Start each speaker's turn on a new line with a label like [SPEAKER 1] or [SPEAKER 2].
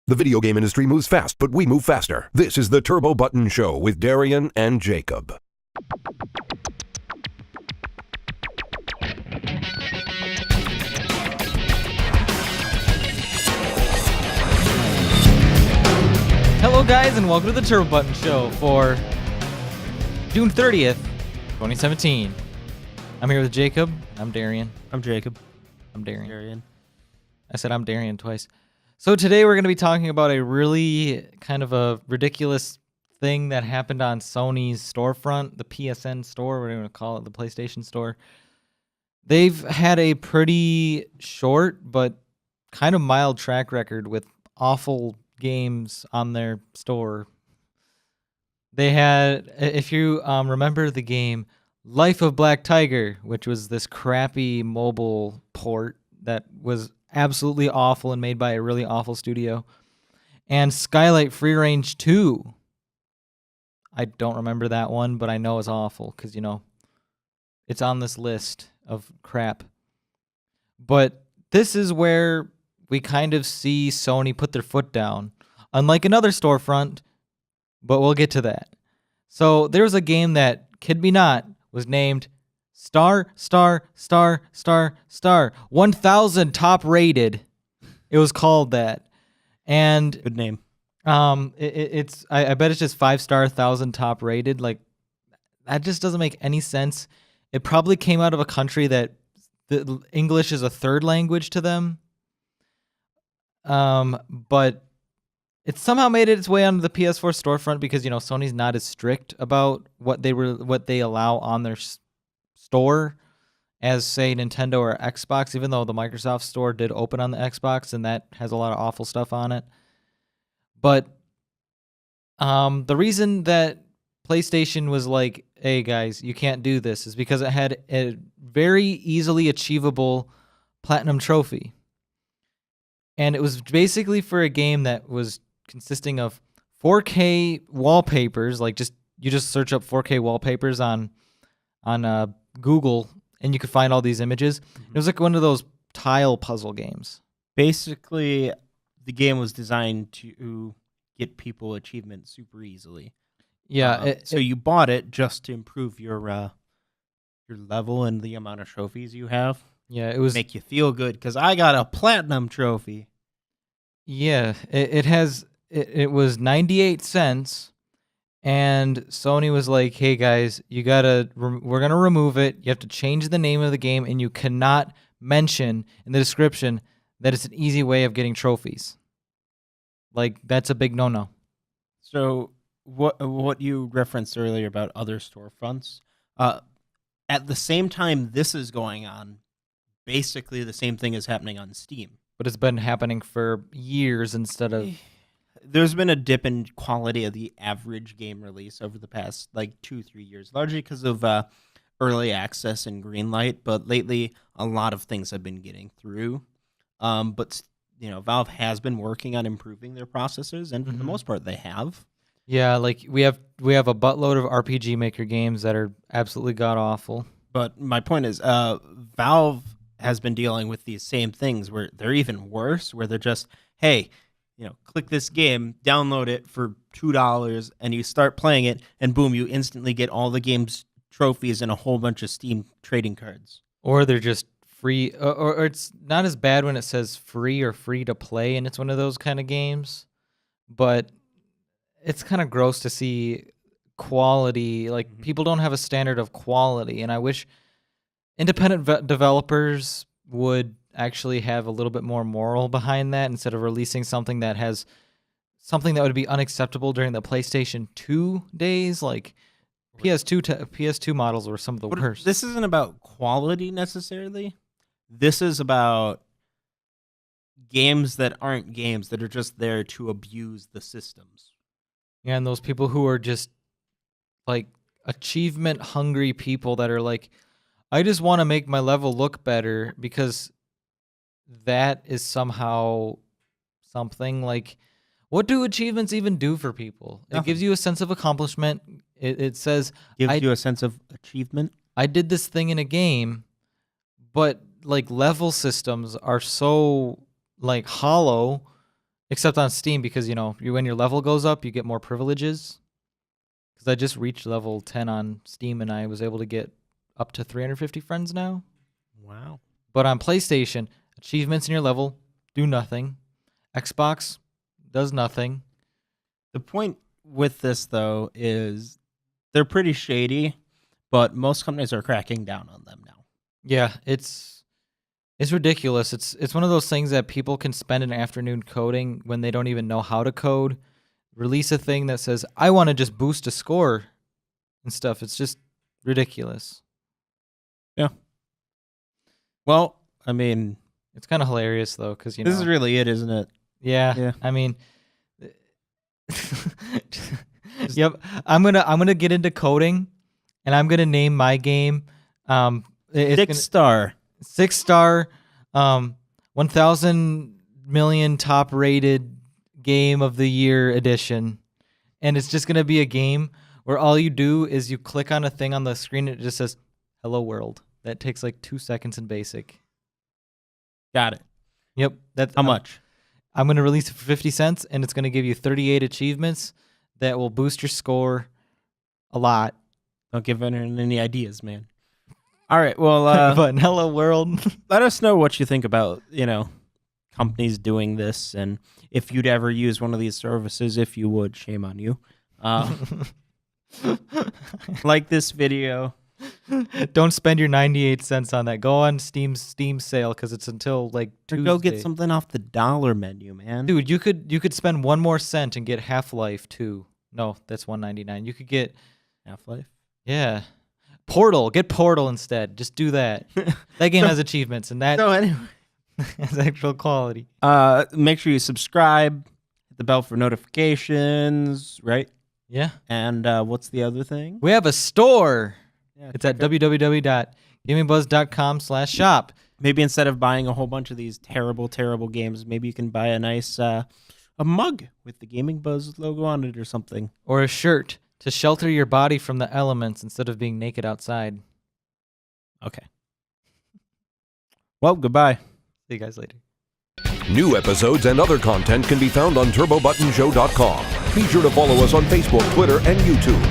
[SPEAKER 1] The video game industry moves fast, but we move faster. This is the Turbo Button Show with Darien and Jacob.
[SPEAKER 2] Hello guys, and welcome to the Turbo Button Show for June 30th, 2017. I'm here with Jacob. I'm Darien.
[SPEAKER 3] I'm Jacob.
[SPEAKER 2] I'm Darien.
[SPEAKER 3] Darien.
[SPEAKER 2] I said I'm Darien twice. So today we're going to be talking about a really kind of a ridiculous thing that happened on Sony's storefront, the PSN store, we're going to call it the PlayStation Store. They've had a pretty short but kind of mild track record with awful games on their store. They had, if you remember the game Life of Black Tiger, which was this crappy mobile port that was absolutely awful and made by a really awful studio, and Skylight Free Range 2. I don't remember that one, but I know it's awful because, you know, it's on this list of crap. But this is where we kind of see Sony put their foot down, unlike another storefront, but we'll get to that. So there was a game that, kid me not, was named Star 1000 top rated. It was called that. And
[SPEAKER 3] Good name.
[SPEAKER 2] it's I bet it's just 5-star 1000 top rated. Like, that just doesn't make any sense. It probably came out of a country that the English is a third language to them. But it somehow made its way onto the PS4 storefront because, you know, Sony's not as strict about what they allow on their store as, say, Nintendo or Xbox, even though the Microsoft store did open on the Xbox and that has a lot of awful stuff on it. But the reason that PlayStation was like, hey guys, you can't do this, is because it had a very easily achievable platinum trophy. And it was basically for a game that was consisting of 4K wallpapers, like you just search up 4K wallpapers on Google, and you could find all these images. It was like one of those tile puzzle games.
[SPEAKER 3] Basically, the game was designed to get people achievements super easily.
[SPEAKER 2] Yeah.
[SPEAKER 3] So you bought it just to improve your level and the amount of trophies you have.
[SPEAKER 2] Yeah, it was
[SPEAKER 3] Make you feel good because I got a platinum trophy.
[SPEAKER 2] Yeah, it was 98 cents. And Sony was like, hey guys, we're going to remove it. You have to change the name of the game, and you cannot mention in the description that it's an easy way of getting trophies. Like, that's a big no-no.
[SPEAKER 3] So what you referenced earlier about other storefronts, at the same time this is going on, basically the same thing is happening on Steam.
[SPEAKER 2] But it's been happening for years instead of...
[SPEAKER 3] There's been a dip in quality of the average game release over the past, 2-3 years, largely because of early access and greenlight. But lately, a lot of things have been getting through. But you know, Valve has been working on improving their processors, and for the most part, they have.
[SPEAKER 2] Yeah, like we have a buttload of RPG Maker games that are absolutely god awful.
[SPEAKER 3] But my point is, Valve has been dealing with these same things where they're even worse, where they're just, hey, click this game, download it for $2, and you start playing it, and boom, you instantly get all the game's trophies and a whole bunch of Steam trading cards.
[SPEAKER 2] Or they're just free, or it's not as bad when it says free or free to play, and it's one of those kind of games. But it's kind of gross to see quality. Like, people don't have a standard of quality, and I wish independent developers would actually have a little bit more moral behind that instead of releasing something that has something that would be unacceptable during the PlayStation 2 days. Like, PS2 models were some of the worst.
[SPEAKER 3] This isn't about quality necessarily. This is about games that aren't games, that are just there to abuse the systems.
[SPEAKER 2] Yeah, and those people who are just like achievement hungry people that are like, I just want to make my level look better because that is somehow something. Like, what do achievements even do for people?
[SPEAKER 3] Nothing.
[SPEAKER 2] It gives you a sense of accomplishment. It says
[SPEAKER 3] Gives you a sense of achievement.
[SPEAKER 2] I did this thing in a game, but like level systems are so like hollow Except on Steam, because when your level goes up, you get more privileges. Because I just reached level 10 on Steam, and I was able to get up to 350 friends now.
[SPEAKER 3] Wow.
[SPEAKER 2] But on PlayStation, achievements in your level do nothing. Xbox does nothing.
[SPEAKER 3] The point with this, though, is they're pretty shady, but most companies are cracking down on them now.
[SPEAKER 2] Yeah, it's ridiculous. It's one of those things that people can spend an afternoon coding when they don't even know how to code. Release a thing that says, I want to just boost a score and stuff. It's just ridiculous.
[SPEAKER 3] Yeah. Well, I mean,
[SPEAKER 2] it's kind of hilarious though, because
[SPEAKER 3] this is really it, isn't it?
[SPEAKER 2] Yeah. I mean, yep. I'm gonna get into coding, and I'm gonna name my game. It's
[SPEAKER 3] 6-star.
[SPEAKER 2] 6-star, 1,000 million top rated game of the year edition, and it's just gonna be a game where all you do is you click on a thing on the screen and it just says "Hello World." That takes like 2 seconds in basic.
[SPEAKER 3] Got it.
[SPEAKER 2] Yep. That's
[SPEAKER 3] how much?
[SPEAKER 2] I'm gonna release it for 50 cents, and it's gonna give you 38 achievements that will boost your score a lot.
[SPEAKER 3] Don't give anyone any ideas, man. All right. Well,
[SPEAKER 2] but Hello World.
[SPEAKER 3] Let us know what you think about companies doing this, and if you'd ever use one of these services. If you would, shame on you. Like this video.
[SPEAKER 2] Don't spend your 98 cents on that. Go on Steam sale, because it's until like Tuesday.
[SPEAKER 3] Go get something off the dollar menu, man.
[SPEAKER 2] Dude, you could spend 1 more cent and get Half-Life 2. No, that's $1.99. You could get
[SPEAKER 3] Half-Life.
[SPEAKER 2] Yeah, Portal. Get Portal instead. Just do that. That game has achievements, and that
[SPEAKER 3] anyway
[SPEAKER 2] has actual quality.
[SPEAKER 3] Make sure you subscribe, hit the bell for notifications, right?
[SPEAKER 2] Yeah.
[SPEAKER 3] And what's the other thing?
[SPEAKER 2] We have a store.
[SPEAKER 3] Yeah,
[SPEAKER 2] it's at www.gamingbuzz.com/shop.
[SPEAKER 3] Maybe instead of buying a whole bunch of these terrible, terrible games, maybe you can buy a nice a mug with the Gaming Buzz logo on it or something.
[SPEAKER 2] Or a shirt to shelter your body from the elements instead of being naked outside.
[SPEAKER 3] Okay. Well, goodbye.
[SPEAKER 2] See you guys later.
[SPEAKER 1] New episodes and other content can be found on turbobuttonshow.com. Be sure to follow us on Facebook, Twitter, and YouTube.